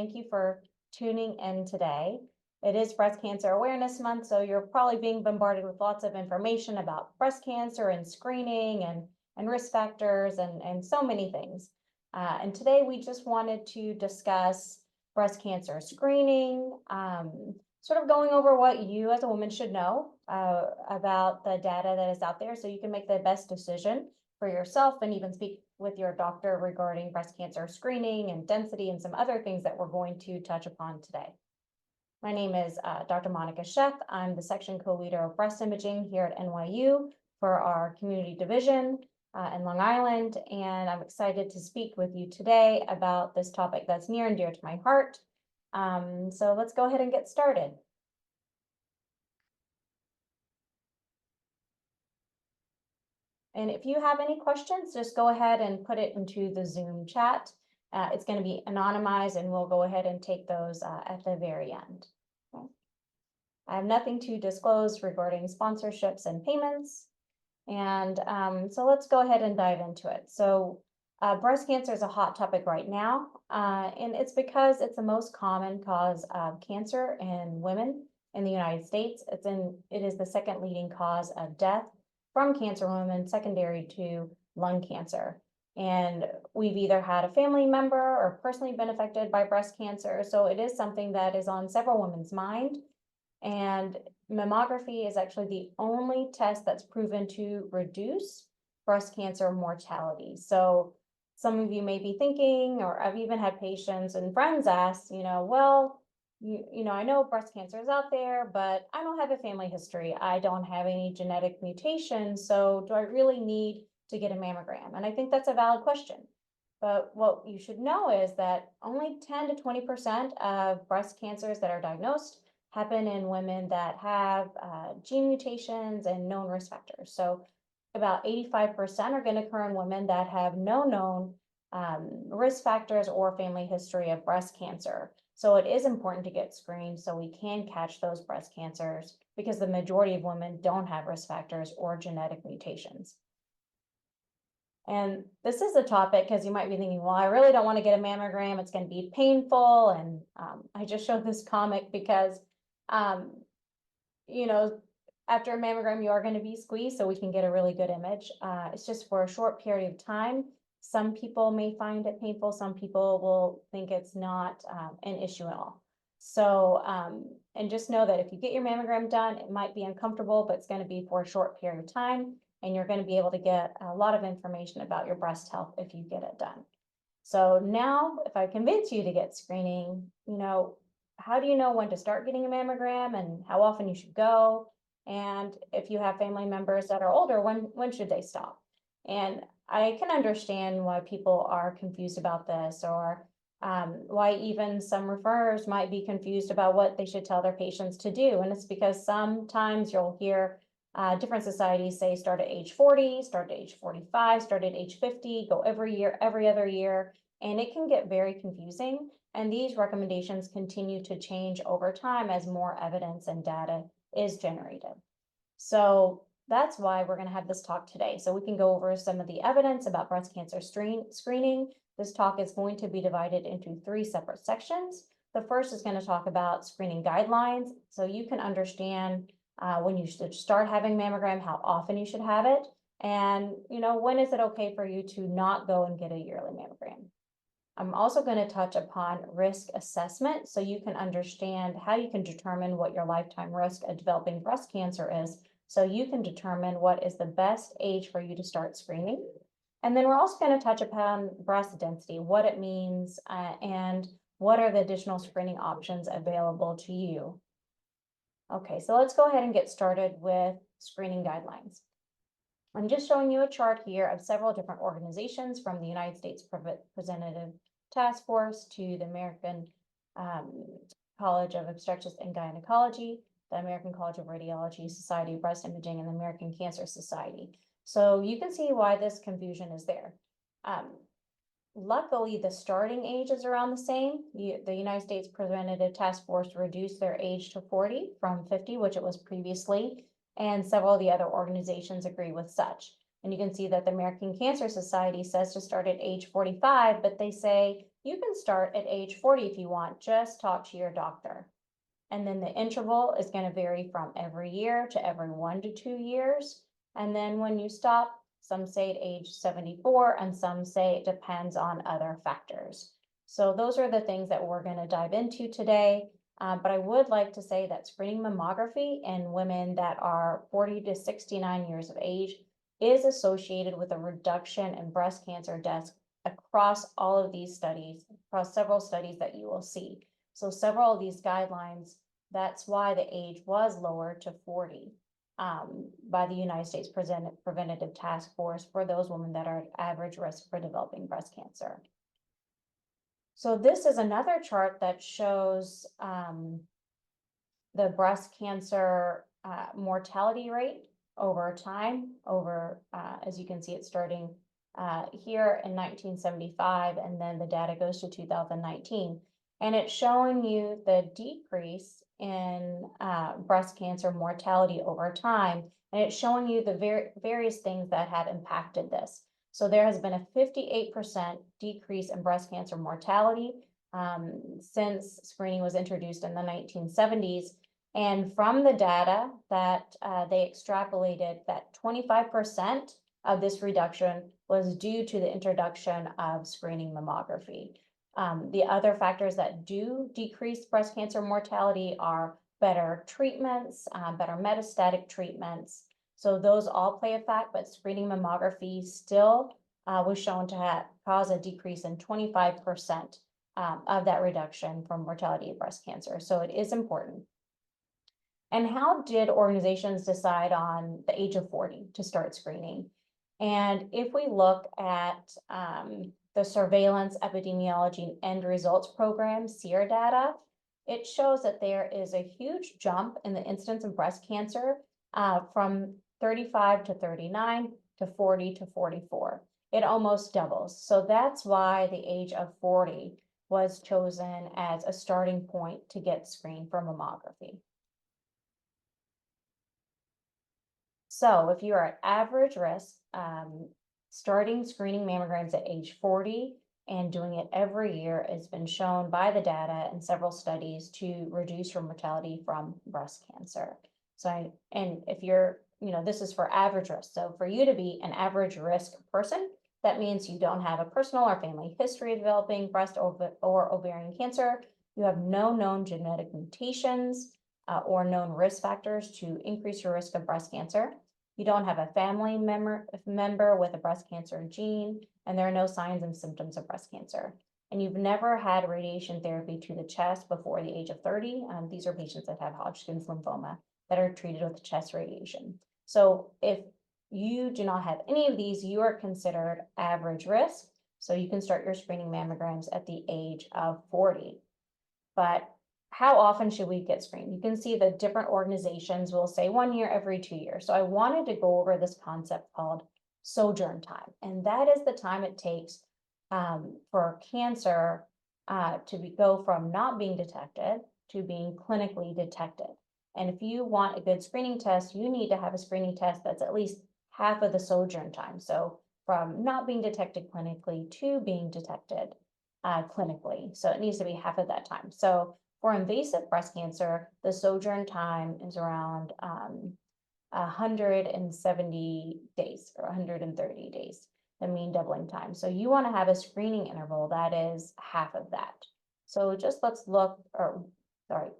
Thank you for tuning in today. It is Breast Cancer Awareness Month, so you're probably being bombarded with lots of information about breast cancer and screening and risk factors and so many things. And today we just wanted to discuss breast cancer screening, sort of going over what you as a woman should know about the data that is out there so you can make the best decision for yourself and even speak with your doctor regarding breast cancer screening and density and some other things that we're going to touch upon today. My name is Dr. Monica Sheth. I'm the section co-leader of breast imaging here at NYU for our community division in Long Island, and I'm excited to speak with you today about this topic that's near and dear to my heart. So let's go ahead and get started. And if you have any questions, just go ahead and put it into the Zoom chat. It's going to be anonymized, and we'll go ahead and take those at the very end. Okay. I have nothing to disclose regarding sponsorships and payments. And so let's go ahead and dive into it. So breast cancer is a hot topic right now, and it's because it's the most common cause of cancer in women in the United States. It is the second leading cause of death from cancer in women, secondary to lung cancer. And we've either had a family member or personally been affected by breast cancer. So it is something that is on several women's mind. And mammography is actually the only test that's proven to reduce breast cancer mortality. So some of you may be thinking, or I've even had patients and friends ask, well, I know breast cancer is out there, but I don't have a family history. I don't have any genetic mutations. So do I really need to get a mammogram? And I think that's a valid question. But what you should know is that only 10 to 20% of breast cancers that are diagnosed happen in women that have gene mutations and known risk factors. So about 85% are going to occur in women that have no known risk factors or family history of breast cancer. So it is important to get screened so we can catch those breast cancers, because the majority of women don't have risk factors or genetic mutations. And this is a topic because you might be thinking, well, I really don't want to get a mammogram. It's going to be painful. And I just showed this comic because, after a mammogram, you are going to be squeezed so we can get a really good image. It's just for a short period of time. Some people may find it painful. Some people will think it's not an issue at all. So, and just know that if you get your mammogram done, it might be uncomfortable, but it's going to be for a short period of time. And you're going to be able to get a lot of information about your breast health if you get it done. So now, if I convince you to get screening, how do you know when to start getting a mammogram and how often you should go? And if you have family members that are older, when should they stop? And I can understand why people are confused about this, or why even some referrers might be confused about what they should tell their patients to do. And it's because sometimes you'll hear different societies say start at age 40, start at age 45, start at age 50, go every year, every other year. And it can get very confusing. And these recommendations continue to change over time as more evidence and data is generated. So that's why we're going to have this talk today. So we can go over some of the evidence about breast cancer screening. This talk is going to be divided into 3 separate sections. The first is going to talk about screening guidelines, so you can understand when you should start having mammogram, how often you should have it, and when is it okay for you to not go and get a yearly mammogram. I'm also going to touch upon risk assessment, so you can understand how you can determine what your lifetime risk of developing breast cancer is, so you can determine what is the best age for you to start screening. And then we're also going to touch upon breast density, what it means, and what are the additional screening options available to you. Okay, so let's go ahead and get started with screening guidelines. I'm just showing you a chart here of several different organizations, from the United States Representative Task Force to the American College of Obstetrics and Gynecology, the American College of Radiology, Society of Breast Imaging, and the American Cancer Society. So you can see why this confusion is there. Luckily, the starting age is around the same. The United States Preventative Task Force reduced their age to 40 from 50, which it was previously, and several of the other organizations agree with such. And you can see that the American Cancer Society says to start at age 45, but they say you can start at age 40 if you want, just talk to your doctor. And then the interval is going to vary from every year to every 1 to 2 years. And then when you stop, some say at age 74, and some say it depends on other factors. So those are the things that we're going to dive into today. But I would like to say that screening mammography in women that are 40 to 69 years of age is associated with a reduction in breast cancer deaths across all of these studies, across several studies that you will see. So several of these guidelines, that's why the age was lowered to 40 by the United States Preventative Task Force for those women that are at average risk for developing breast cancer. So this is another chart that shows the breast cancer mortality rate over time, as you can see, it's starting here in 1975, and then the data goes to 2019. And it's showing you the decrease in breast cancer mortality over time. And it's showing you the various things that have impacted this. So there has been a 58% decrease in breast cancer mortality since screening was introduced in the 1970s. And from the data that they extrapolated, that 25% of this reduction was due to the introduction of screening mammography. The other factors that do decrease breast cancer mortality are better treatments, better metastatic treatments. So those all play a fact, but screening mammography still was shown to cause a decrease in 25% of that reduction from mortality of breast cancer. So it is important. And how did organizations decide on the age of 40 to start screening? And if we look at the Surveillance, Epidemiology, and End Results Program, SEER data, it shows that there is a huge jump in the incidence of breast cancer from 35 to 39 to 40 to 44. It almost doubles. So that's why the age of 40 was chosen as a starting point to get screened for mammography. So if you are at average risk, starting screening mammograms at age 40 and doing it every year has been shown by the data in several studies to reduce your mortality from breast cancer. So, and if you're, this is for average risk. So for you to be an average risk person, that means you don't have a personal or family history of developing breast or ovarian cancer. You have no known genetic mutations or known risk factors to increase your risk of breast cancer. You don't have a family member with a breast cancer gene, and there are no signs and symptoms of breast cancer. And you've never had radiation therapy to the chest before the age of 30. These are patients that have Hodgkin's lymphoma that are treated with chest radiation. So if you do not have any of these, you are considered average risk. So you can start your screening mammograms at the age of 40. But how often should we get screened? You can see the different organizations will say 1 year every 2 years. So I wanted to go over this concept called sojourn time. And that is the time it takes for cancer to go from not being detected to being clinically detected. And if you want a good screening test, you need to have a screening test that's at least half of the sojourn time. So from not being detected clinically to being detected clinically. So it needs to be half of that time. So for invasive breast cancer, the sojourn time is around 170 days or 130 days, the mean doubling time. So you want to have a screening interval that is half of that. So just let's look,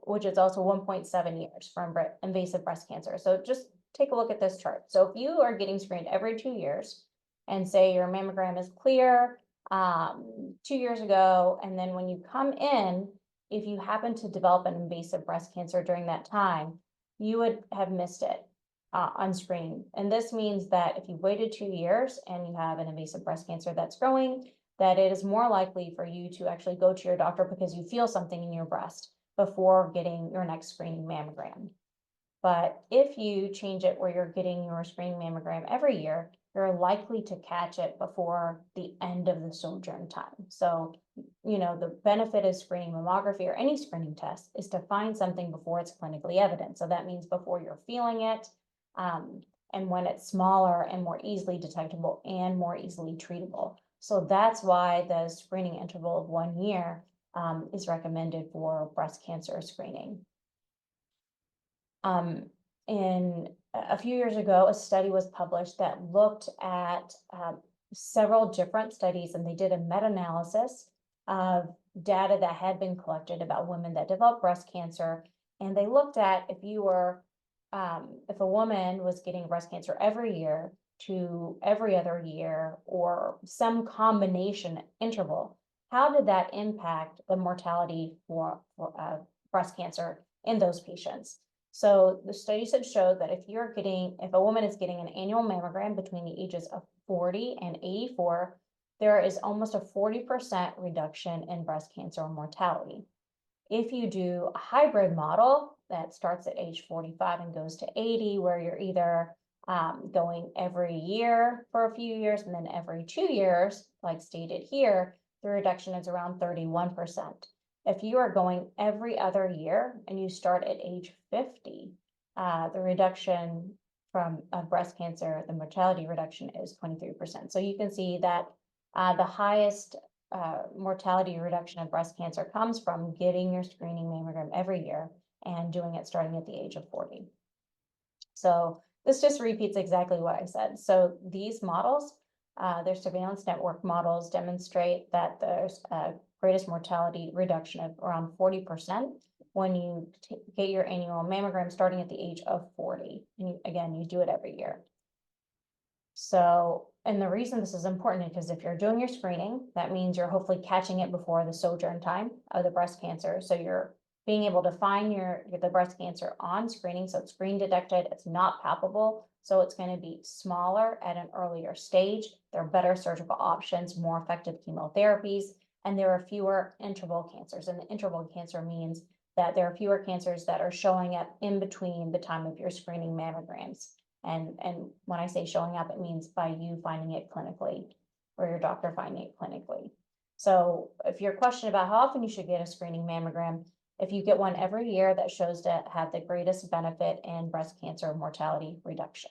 which is also 1.7 years for invasive breast cancer. So just take a look at this chart. So if you are getting screened every 2 years and say your mammogram is clear 2 years ago, and then when you come in, if you happen to develop an invasive breast cancer during that time, you would have missed it on screening. And this means that if you waited 2 years and you have an invasive breast cancer that's growing, that it is more likely for you to actually go to your doctor because you feel something in your breast before getting your next screening mammogram. But if you change it where you're getting your screening mammogram every year, you're likely to catch it before the end of the sojourn time. So, the benefit of screening mammography or any screening test is to find something before it's clinically evident. So that means before you're feeling it. and when it's smaller and more easily detectable and more easily treatable. So that's why the screening interval of 1 year is recommended for breast cancer screening. In a few years ago, a study was published that looked at several different studies, and they did a meta-analysis of data that had been collected about women that developed breast cancer. And they looked at if a woman was getting breast cancer every year to every other year or some combination interval, how did that impact the mortality for breast cancer in those patients? So the studies have showed that if a woman is getting an annual mammogram between the ages of 40 and 84, there is almost a 40% reduction in breast cancer mortality. If you do a hybrid model that starts at age 45 and goes to 80, where you're either going every year for a few years and then every 2 years, like stated here, the reduction is around 31%. If you are going every other year and you start at age 50, the reduction from breast cancer, the mortality reduction is 23%. So you can see that the highest mortality reduction of breast cancer comes from getting your screening mammogram every year and doing it starting at the age of 40. So this just repeats exactly what I said. So these models, their surveillance network models, demonstrate that there's a greatest mortality reduction of around 40% when you get your annual mammogram starting at the age of 40. And again, you do it every year. So, and the reason this is important is because if you're doing your screening, that means you're hopefully catching it before the sojourn time of the breast cancer. So you're being able to find the breast cancer on screening. So it's screen detected, it's not palpable. So it's going to be smaller at an earlier stage. There are better surgical options, more effective chemotherapies, and there are fewer interval cancers. And the interval cancer means that there are fewer cancers that are showing up in between the time of your screening mammograms. And when I say showing up, it means by you finding it clinically or your doctor finding it clinically. So if you're questioning about how often you should get a screening mammogram, if you get one every year, that shows to have the greatest benefit in breast cancer mortality reduction.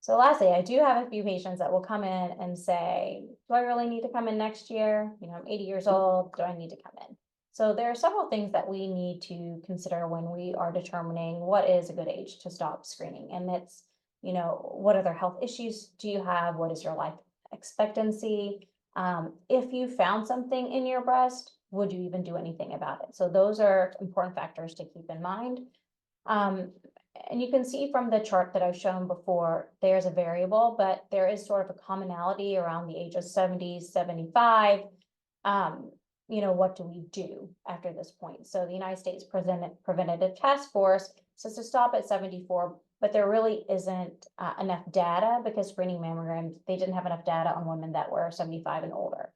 So lastly, I do have a few patients that will come in and say, do I really need to come in next year? You know, I'm 80 years old, do I need to come in? So there are several things that we need to consider when we are determining what is a good age to stop screening. And it's, you know, what other health issues do you have? What is your life expectancy? If you found something in your breast, would you even do anything about it? So those are important factors to keep in mind. And you can see from the chart that I've shown before, there's a variable, but there is sort of a commonality around the age of 70, 75. You know, what do we do after this point? So the United States Preventative Task Force says to stop at 74, but there really isn't enough data because screening mammograms, they didn't have enough data on women that were 75 and older.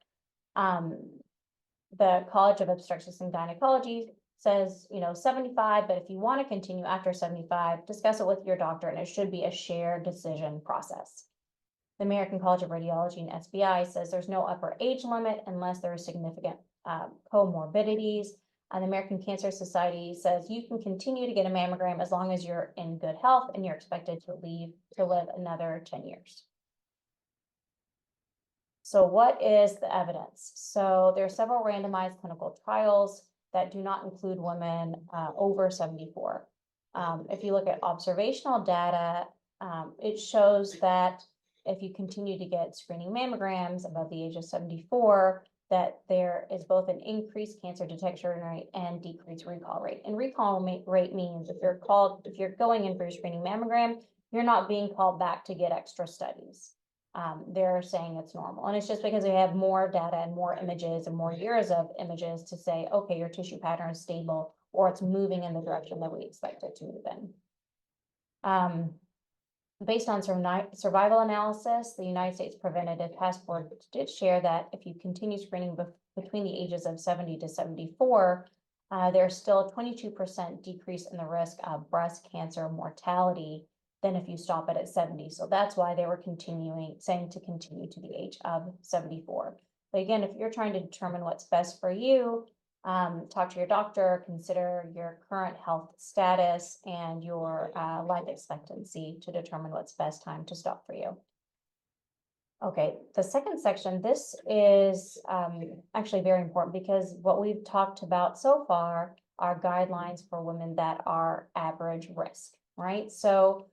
The College of Obstetrics and Gynecology says, you know, 75, but if you want to continue after 75, discuss it with your doctor, and it should be a shared decision process. The American College of Radiology and SBI says there's no upper age limit unless there is significant comorbidities. And the American Cancer Society says you can continue to get a mammogram as long as you're in good health and you're expected to live another 10 years. So what is the evidence? So there are several randomized clinical trials that do not include women over 74. If you look at observational data, it shows that if you continue to get screening mammograms above the age of 74, that there is both an increased cancer detection rate and decreased recall rate. And recall rate means if you're going in for your screening mammogram, you're not being called back to get extra studies. They're saying it's normal. And it's just because they have more data and more images and more years of images to say, okay, your tissue pattern is stable or it's moving in the direction that we expect it to move in. Based on survival analysis, the United States Preventative Task Force did share that if you continue screening between the ages of 70 to 74, there's still a 22% decrease in the risk of breast cancer mortality than if you stop it at 70. So that's why they were saying to continue to the age of 74. But again, if you're trying to determine what's best for you, talk to your doctor, consider your current health status and your life expectancy to determine what's best time to stop for you. Okay, the second section, this is actually very important because what we've talked about so far are guidelines for women that are average risk, right? So,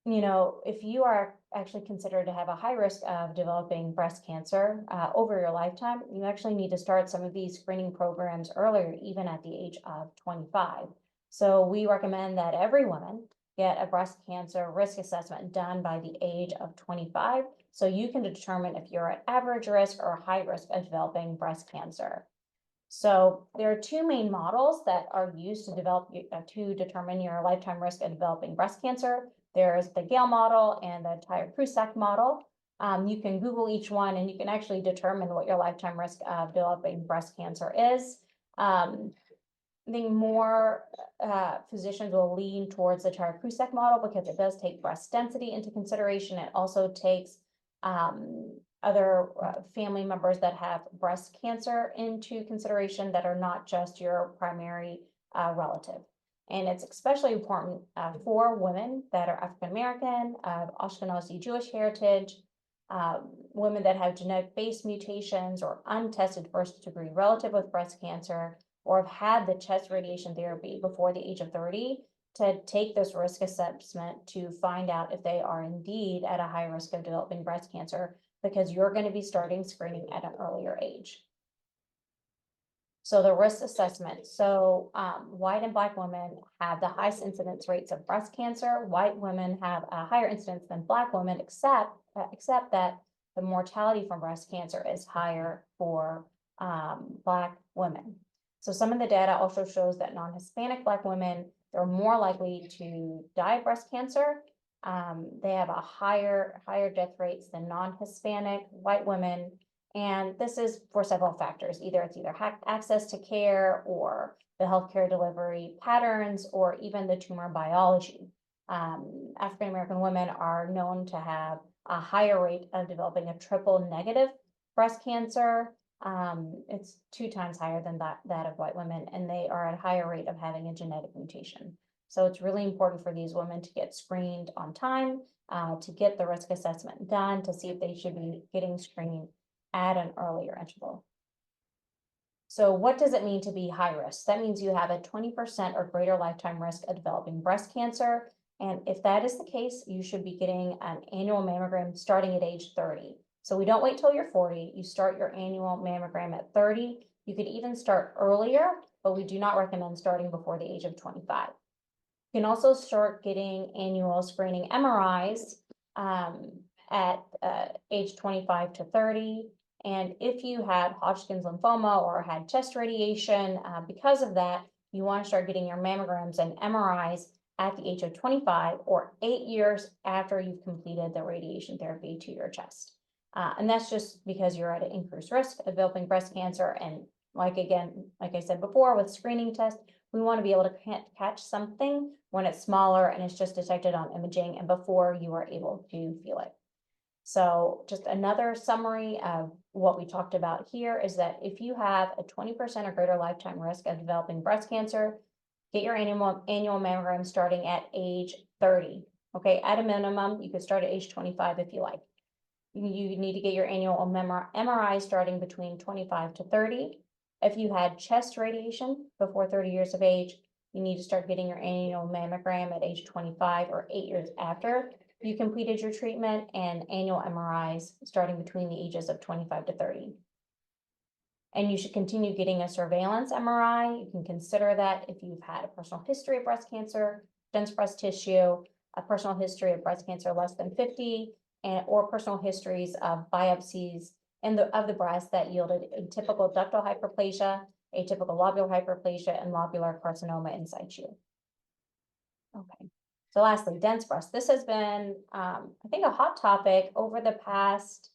if you are actually considered to have a high risk of developing breast cancer over your lifetime, you actually need to start some of these screening programs earlier, even at the age of 25. So we recommend that every woman get a breast cancer risk assessment done by the age of 25, so you can determine if you're at average risk or high risk of developing breast cancer. So there are two main models that are used to determine your lifetime risk of developing breast cancer. There's the Gale model and the Tyre-Prusak model. You can Google each one and you can actually determine what your lifetime risk of developing breast cancer is. I think more physicians will lean towards the Tyre-Prusak model because it does take breast density into consideration. It also takes other family members that have breast cancer into consideration that are not just your primary relative. And it's especially important for women that are African American, Ashkenazi Jewish heritage, women that have genetic-based mutations or untested first-degree relative with breast cancer, or have had the chest radiation therapy before the age of 30, to take this risk assessment to find out if they are indeed at a high risk of developing breast cancer, because you're going to be starting screening at an earlier age. So the risk assessment. So white and Black women have the highest incidence rates of breast cancer. White women have a higher incidence than Black women, except that the mortality from breast cancer is higher for Black women. So some of the data also shows that non-Hispanic Black women, they're more likely to die of breast cancer. They have a higher death rates than non-Hispanic white women. And this is for several factors. It's either access to care or the healthcare delivery patterns or even the tumor biology. African American women are known to have a higher rate of developing a triple negative breast cancer. It's 2 times higher than that of white women, and they are at a higher rate of having a genetic mutation. So it's really important for these women to get screened on time, to get the risk assessment done, to see if they should be getting screened at an earlier interval. So what does it mean to be high risk? That means you have a 20% or greater lifetime risk of developing breast cancer. And if that is the case, you should be getting an annual mammogram starting at age 30. So we don't wait till you're 40. You start your annual mammogram at 30. You could even start earlier, but we do not recommend starting before the age of 25. You can also start getting annual screening MRIs at age 25 to 30. And if you had Hodgkin's lymphoma or had chest radiation, because of that, you want to start getting your mammograms and MRIs at the age of 25 or 8 years after you've completed the radiation therapy to your chest. And that's just because you're at an increased risk of developing breast cancer. And like I said before, with screening tests, we want to be able to catch something when it's smaller and it's just detected on imaging and before you are able to feel it. So just another summary of what we talked about here is that if you have a 20% or greater lifetime risk of developing breast cancer, get your annual mammogram starting at age 30. Okay, at a minimum, you could start at age 25 if you like. You need to get your annual MRI starting between 25 to 30. If you had chest radiation before 30 years of age, you need to start getting your annual mammogram at age 25 or 8 years after you completed your treatment, and annual MRIs starting between the ages of 25 to 30. And you should continue getting a surveillance MRI. You can consider that if you've had a personal history of breast cancer, dense breast tissue, a personal history of breast cancer less than 50, or personal histories of biopsies of the breast that yielded atypical ductal hyperplasia, atypical lobular hyperplasia, and lobular carcinoma in situ. Okay. So lastly, dense breast. This has been, I think, a hot topic over the past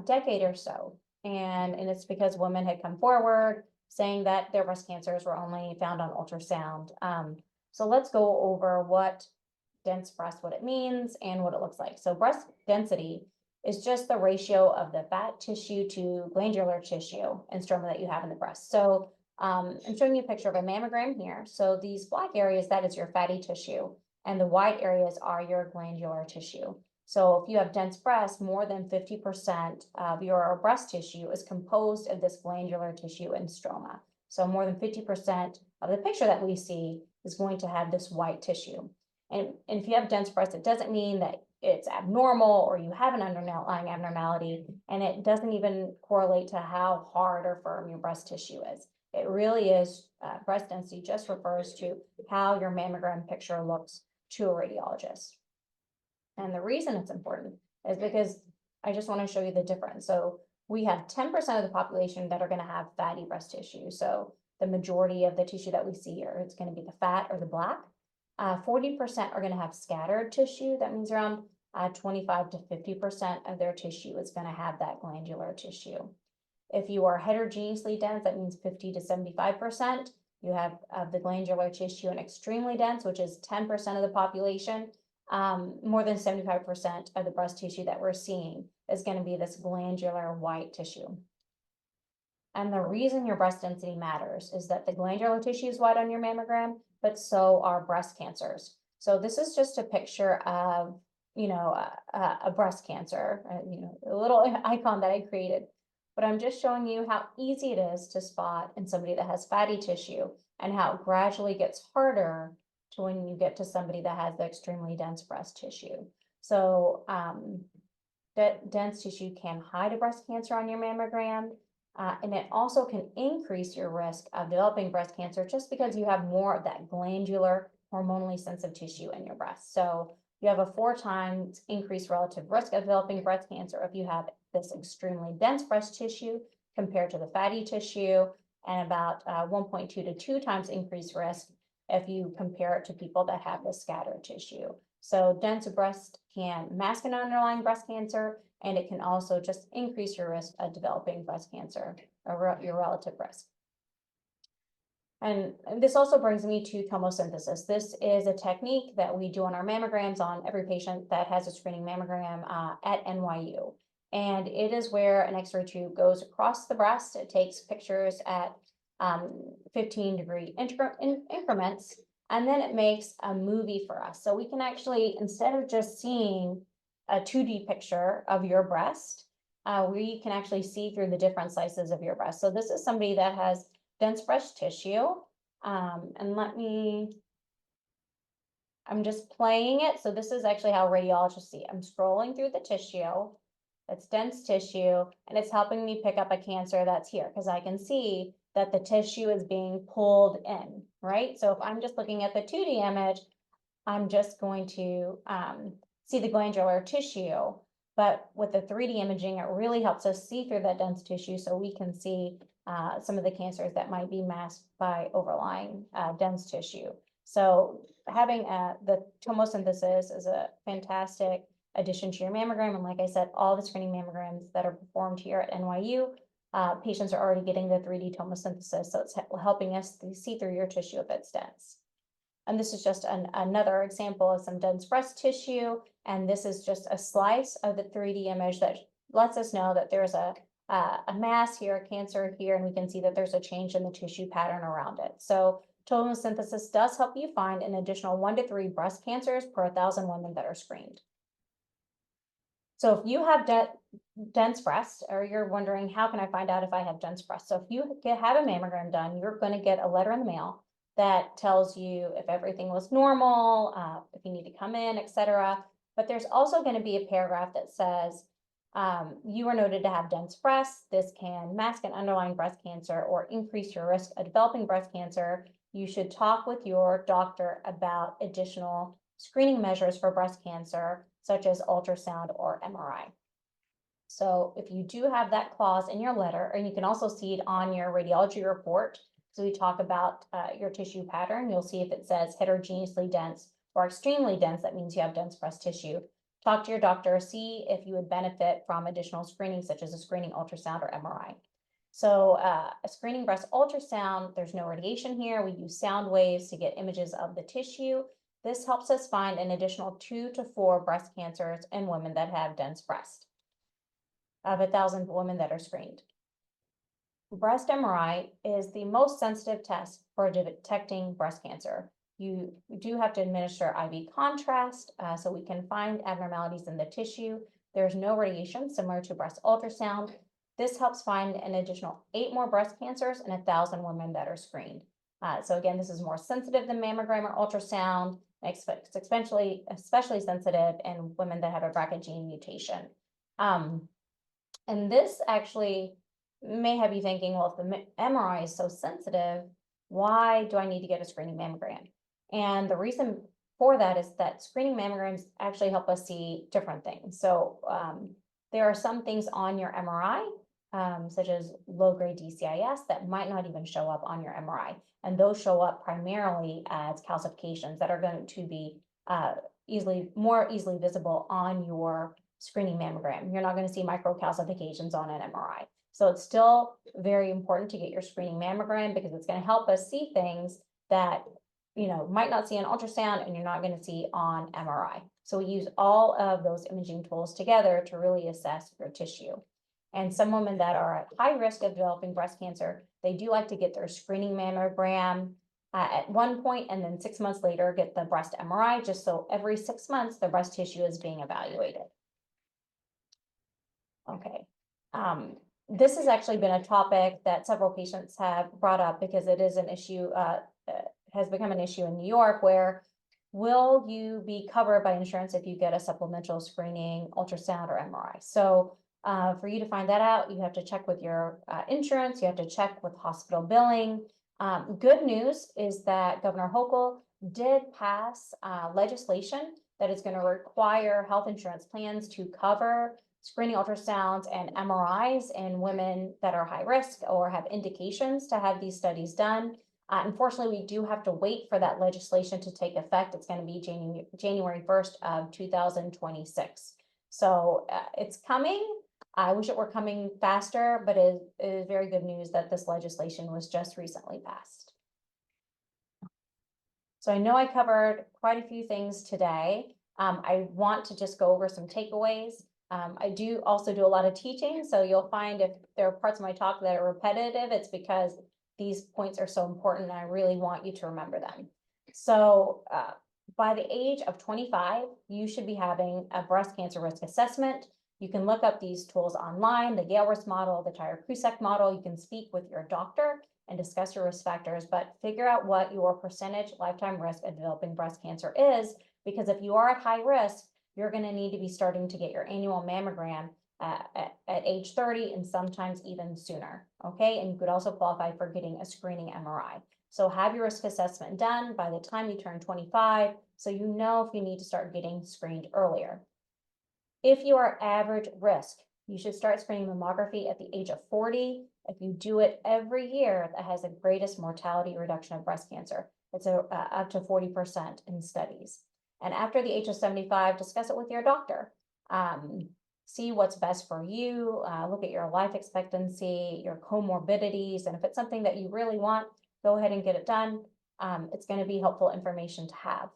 decade or so. And it's because women had come forward saying that their breast cancers were only found on ultrasound. So let's go over what dense breast, what it means and what it looks like. So breast density is just the ratio of the fat tissue to glandular tissue and stroma that you have in the breast. So I'm showing you a picture of a mammogram here. So these black areas, that is your fatty tissue, and the white areas are your glandular tissue. So if you have dense breasts, more than 50% of your breast tissue is composed of this glandular tissue and stroma. So more than 50% of the picture that we see is going to have this white tissue. And if you have dense breasts, it doesn't mean that it's abnormal or you have an underlying abnormality, and it doesn't even correlate to how hard or firm your breast tissue is. It really is, breast density just refers to how your mammogram picture looks to a radiologist. And the reason it's important is because I just want to show you the difference. So we have 10% of the population that are going to have fatty breast tissue. So the majority of the tissue that we see here, it's going to be the fat or the black. 40% are going to have scattered tissue. That means around 25 to 50% of their tissue is going to have that glandular tissue. If you are heterogeneously dense, that means 50 to 75%. You have the glandular tissue and extremely dense, which is 10% of the population. More than 75% of the breast tissue that we're seeing is going to be this glandular white tissue. And the reason your breast density matters is that the glandular tissue is white on your mammogram, but so are breast cancers. So this is just a picture of, a breast cancer, a little icon that I created. But I'm just showing you how easy it is to spot in somebody that has fatty tissue and how it gradually gets harder to when you get to somebody that has the extremely dense breast tissue. So that dense tissue can hide a breast cancer on your mammogram. And it also can increase your risk of developing breast cancer just because you have more of that glandular, hormonally sensitive tissue in your breast. So you have a 4 times increased relative risk of developing breast cancer if you have this extremely dense breast tissue compared to the fatty tissue, and about 1.2 to 2 times increased risk if you compare it to people that have the scattered tissue. So dense breast can mask an underlying breast cancer, and it can also just increase your risk of developing breast cancer, or your relative risk. And this also brings me to tomosynthesis. This is a technique that we do on our mammograms on every patient that has a screening mammogram at NYU. And it is where an X-ray tube goes across the breast. It takes pictures at 15-degree increments, and then it makes a movie for us. So we can actually, instead of just seeing a 2D picture of your breast, we can actually see through the different slices of your breast. So this is somebody that has dense breast tissue. And I'm just playing it. So this is actually how radiologists see it. I'm scrolling through the tissue. It's dense tissue, and it's helping me pick up a cancer that's here because I can see that the tissue is being pulled in, right? So if I'm just looking at the 2D image, I'm just going to see the glandular tissue. But with the 3D imaging, it really helps us see through that dense tissue so we can see some of the cancers that might be masked by overlying dense tissue. So having the tomosynthesis is a fantastic addition to your mammogram. And like I said, all the screening mammograms that are performed here at NYU, patients are already getting the 3D tomosynthesis. So it's helping us see through your tissue if it's dense. And this is just another example of some dense breast tissue. And this is just a slice of the 3D image that lets us know that there's a mass here, a cancer here, and we can see that there's a change in the tissue pattern around it. So tomosynthesis does help you find an additional 1 to 3 breast cancers per 1,000 women that are screened. So if you have dense breasts, or you're wondering, how can I find out if I have dense breasts? So if you have a mammogram done, you're going to get a letter in the mail that tells you if everything was normal, if you need to come in, etc. But there's also going to be a paragraph that says, you are noted to have dense breasts. This can mask an underlying breast cancer or increase your risk of developing breast cancer. You should talk with your doctor about additional screening measures for breast cancer, such as ultrasound or MRI. So if you do have that clause in your letter, and you can also see it on your radiology report, so we talk about your tissue pattern, you'll see if it says heterogeneously dense or extremely dense, that means you have dense breast tissue. Talk to your doctor, see if you would benefit from additional screening, such as a screening ultrasound or MRI. So a screening breast ultrasound, there's no radiation here. We use sound waves to get images of the tissue. This helps us find an additional 2 to 4 breast cancers in women that have dense breast. of 1,000 women that are screened. Breast MRI is the most sensitive test for detecting breast cancer. You do have to administer IV contrast so we can find abnormalities in the tissue. There's no radiation, similar to breast ultrasound. This helps find an additional 8 more breast cancers in 1,000 women that are screened. So again, this is more sensitive than mammogram or ultrasound. It's especially sensitive in women that have a BRCA gene mutation. And this actually may have you thinking, well, if the MRI is so sensitive, why do I need to get a screening mammogram? And the reason for that is that screening mammograms actually help us see different things. So there are some things on your MRI, such as low-grade DCIS, that might not even show up on your MRI. And those show up primarily as calcifications that are going to be more easily visible on your screening mammogram. You're not going to see microcalcifications on an MRI. So it's still very important to get your screening mammogram because it's going to help us see things that, might not see on ultrasound and you're not going to see on MRI. So we use all of those imaging tools together to really assess your tissue. And some women that are at high risk of developing breast cancer, they do like to get their screening mammogram at one point and then 6 months later get the breast MRI, just so every 6 months the breast tissue is being evaluated. Okay. This has actually been a topic that several patients have brought up because it is an issue, has become an issue in New York where will you be covered by insurance if you get a supplemental screening, ultrasound, or MRI? So for you to find that out, you have to check with your insurance, you have to check with hospital billing. Good news is that Governor Hochul did pass legislation that is going to require health insurance plans to cover screening ultrasounds and MRIs in women that are high risk or have indications to have these studies done. Unfortunately, we do have to wait for that legislation to take effect. It's going to be January 1st of 2026. So it's coming. I wish it were coming faster, but it is very good news that this legislation was just recently passed. So I know I covered quite a few things today. I want to just go over some takeaways. I do also do a lot of teaching, so you'll find if there are parts of my talk that are repetitive, it's because these points are so important and I really want you to remember them. So by the age of 25, you should be having a breast cancer risk assessment. You can look up these tools online, the Gale risk model, the Tyrer-Cusack model. You can speak with your doctor and discuss your risk factors, but figure out what your percentage lifetime risk of developing breast cancer is, because if you are at high risk, you're going to need to be starting to get your annual mammogram at age 30 and sometimes even sooner. Okay. And you could also qualify for getting a screening MRI. So have your risk assessment done by the time you turn 25, so you know if you need to start getting screened earlier. If you are average risk, you should start screening mammography at the age of 40. If you do it every year, that has the greatest mortality reduction of breast cancer. It's up to 40% in studies. And after the age of 75, discuss it with your doctor. See what's best for you, look at your life expectancy, your comorbidities, and if it's something that you really want, go ahead and get it done. It's going to be helpful information to have.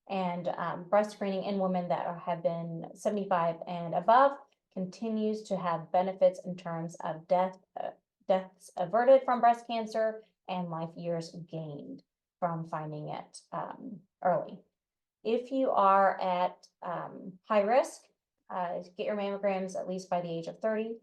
And breast screening in women that have been 75 and above continues to have benefits in terms of deaths averted from breast cancer and life years gained from finding it early. If you are at high risk, get your mammograms at least by the age of 30,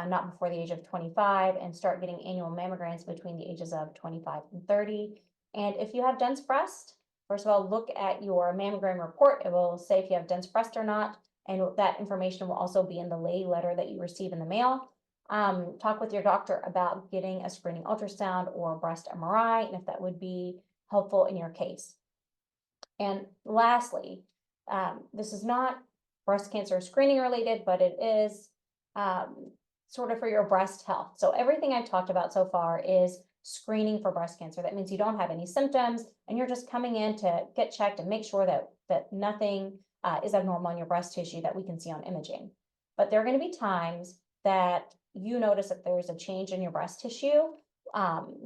not before the age of 25, and start getting annual mammograms between the ages of 25 and 30. And if you have dense breast, first of all, look at your mammogram report. It will say if you have dense breast or not, and that information will also be in the lay letter that you receive in the mail. Talk with your doctor about getting a screening ultrasound or breast MRI, and if that would be helpful in your case. And lastly, this is not breast cancer screening related, but it is sort of for your breast health. So everything I've talked about so far is screening for breast cancer. That means you don't have any symptoms and you're just coming in to get checked and make sure that nothing is abnormal in your breast tissue that we can see on imaging. But there are going to be times that you notice that there's a change in your breast tissue.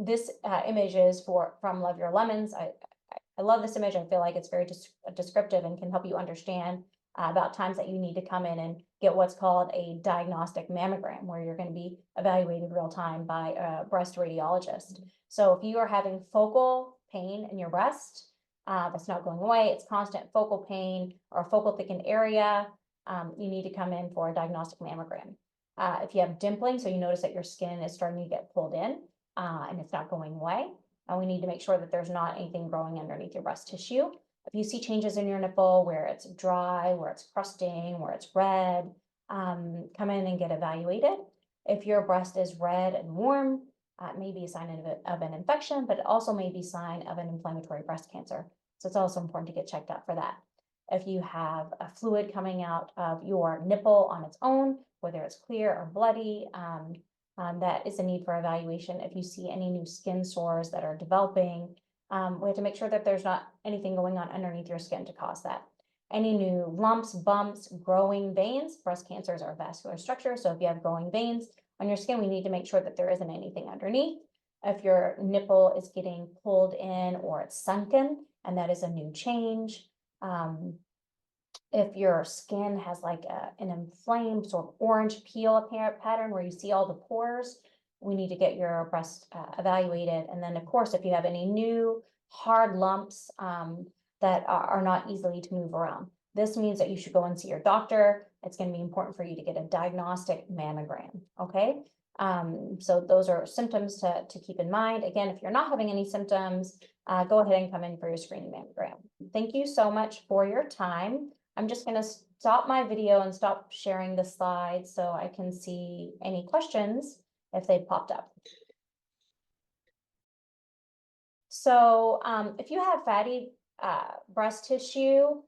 This image is from Love Your Lemons. I love this image. I feel like it's very descriptive and can help you understand about times that you need to come in and get what's called a diagnostic mammogram, where you're going to be evaluated real time by a breast radiologist. So if you are having focal pain in your breast, that's not going away, it's constant focal pain or focal thickened area, you need to come in for a diagnostic mammogram. If you have dimpling, so you notice that your skin is starting to get pulled in and it's not going away, and we need to make sure that there's not anything growing underneath your breast tissue. If you see changes in your nipple where it's dry, where it's crusting, where it's red, come in and get evaluated. If your breast is red and warm, it may be a sign of an infection, but it also may be a sign of an inflammatory breast cancer. So it's also important to get checked out for that. If you have a fluid coming out of your nipple on its own, whether it's clear or bloody, that is a need for evaluation. If you see any new skin sores that are developing, we have to make sure that there's not anything going on underneath your skin to cause that. Any new lumps, bumps, growing veins, breast cancers are vascular structure. So if you have growing veins on your skin, we need to make sure that there isn't anything underneath. If your nipple is getting pulled in or it's sunken, and that is a new change. If your skin has like an inflamed sort of orange peel pattern where you see all the pores, we need to get your breast evaluated. And then of course, if you have any new hard lumps that are not easily to move around, this means that you should go and see your doctor. It's going to be important for you to get a diagnostic mammogram. Okay. So those are symptoms to keep in mind. Again, if you're not having any symptoms, go ahead and come in for your screening mammogram. Thank you so much for your time. I'm just going to stop my video and stop sharing the slides so I can see any questions if they popped up. So if you have fatty breast tissue,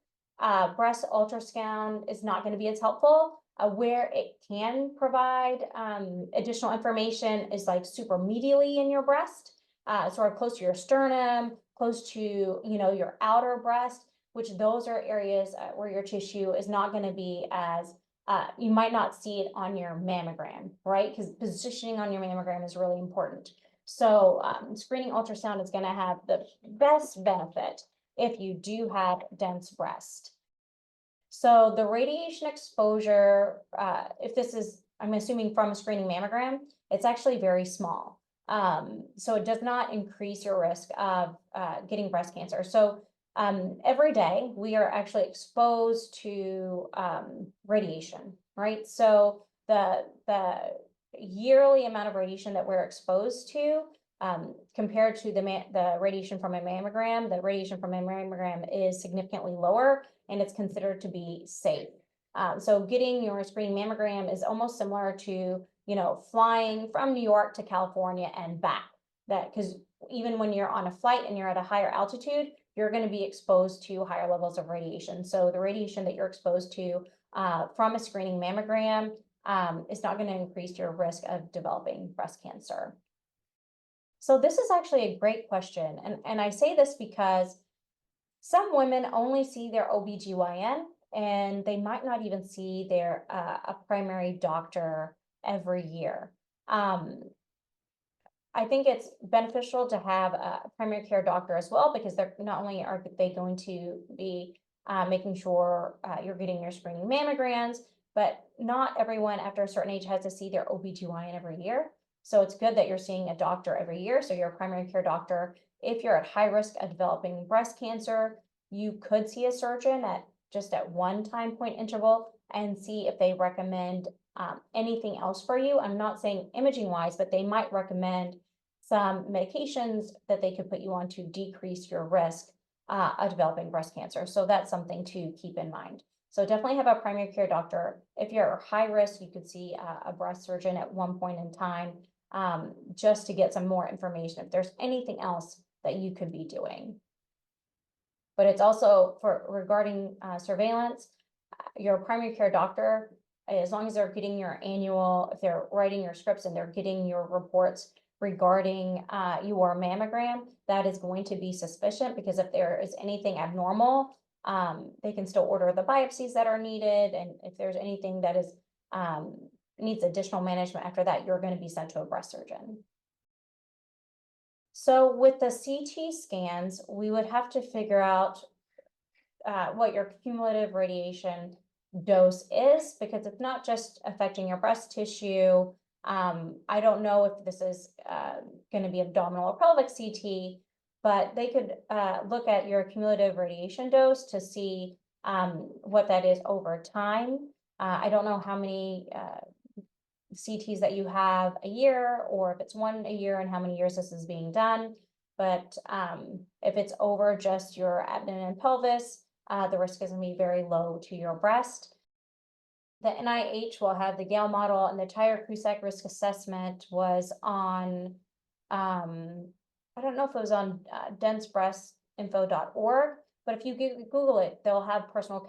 breast ultrasound is not going to be as helpful. Where it can provide additional information is like supramedially in your breast, sort of close to your sternum, close to your outer breast, which those are areas where your tissue is not going to be as you might not see it on your mammogram, right? Because positioning on your mammogram is really important. So screening ultrasound is going to have the best benefit if you do have dense breast. So the radiation exposure, if this is, I'm assuming from a screening mammogram, it's actually very small. So it does not increase your risk of getting breast cancer. So every day we are actually exposed to radiation, right? So the yearly amount of radiation that we're exposed to compared to the radiation from a mammogram, the radiation from a mammogram is significantly lower, and it's considered to be safe. So getting your screening mammogram is almost similar to, flying from New York to California and back. That because even when you're on a flight and you're at a higher altitude, you're going to be exposed to higher levels of radiation. So the radiation that you're exposed to from a screening mammogram is not going to increase your risk of developing breast cancer. So this is actually a great question. And I say this because some women only see their OBGYN and they might not even see their a primary doctor every year. I think it's beneficial to have a primary care doctor as well, because they're not only are they going to be making sure you're getting your screening mammograms, but not everyone after a certain age has to see their OBGYN every year. So it's good that you're seeing a doctor every year. So your primary care doctor, if you're at high risk of developing breast cancer, you could see a surgeon at one time point interval and see if they recommend anything else for you. I'm not saying imaging wise, but they might recommend some medications that they could put you on to decrease your risk of developing breast cancer. So that's something to keep in mind. So definitely have a primary care doctor. If you're high risk, you could see a breast surgeon at one point in time just to get some more information if there's anything else that you could be doing. But it's also regarding surveillance, your primary care doctor, as long as they're getting your annual, if they're writing your scripts and they're getting your reports regarding your mammogram, that is going to be sufficient, because if there is anything abnormal, they can still order the biopsies that are needed. And if there's anything that is needs additional management after that, you're going to be sent to a breast surgeon. So with the CT scans, we would have to figure out what your cumulative radiation dose is, because it's not just affecting your breast tissue. I don't know if this is going to be abdominal or pelvic CT, but they could look at your cumulative radiation dose to see what that is over time. I don't know how many CTs that you have a year, or if it's one a year and how many years this is being done. But if it's over just your abdomen and pelvis, the risk is going to be very low to your breast. The NIH will have the Gale model, and the Tyrer-Cusack risk assessment was on, I don't know if it was on densebreastinfo.org, but if you Google it, they'll have personal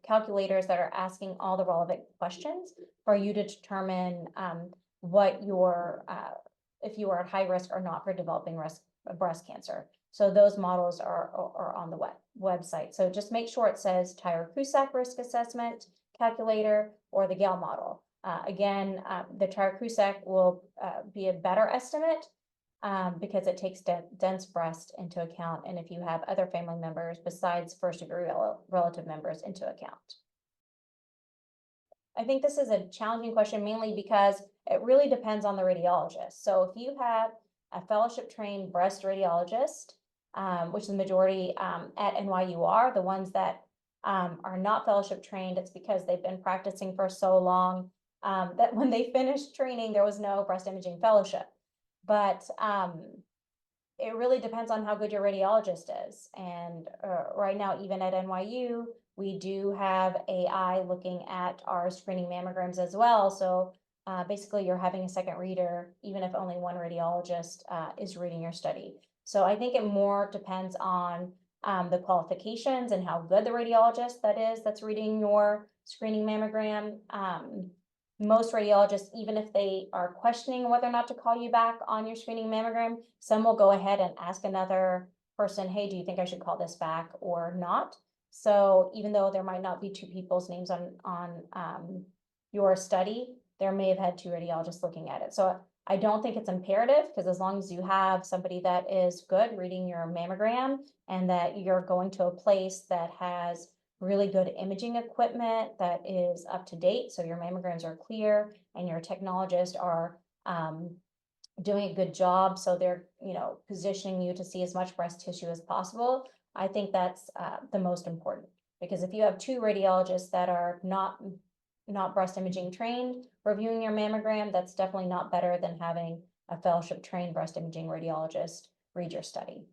calculators that are asking all the relevant questions for you to determine what your, if you are at high risk or not for developing breast cancer. So those models are on the website. So just make sure it says Tyrer-Cusack risk assessment calculator or the Gale model. Again, the Tyrer-Cusack will be a better estimate because it takes dense breast into account, and if you have other family members besides first-degree relative members into account. I think this is a challenging question, mainly because it really depends on the radiologist. So if you have a fellowship-trained breast radiologist, which the majority at NYU are, the ones that are not fellowship trained, it's because they've been practicing for so long that when they finished training, there was no breast imaging fellowship. But it really depends on how good your radiologist is. And right now, even at NYU, we do have AI looking at our screening mammograms as well. So basically, you're having a second reader, even if only one radiologist is reading your study. So I think it more depends on the qualifications and how good the radiologist that's reading your screening mammogram. Most radiologists, even if they are questioning whether or not to call you back on your screening mammogram, some will go ahead and ask another person, hey, do you think I should call this back or not? So even though there might not be two people's names on your study, there may have had two radiologists looking at it. So I don't think it's imperative, because as long as you have somebody that is good reading your mammogram and that you're going to a place that has really good imaging equipment that is up to date, so your mammograms are clear and your technologists are doing a good job, so they're positioning you to see as much breast tissue as possible. I think that's the most important, because if you have two radiologists that are not breast imaging trained reviewing your mammogram, that's definitely not better than having a fellowship trained breast imaging radiologist read your study.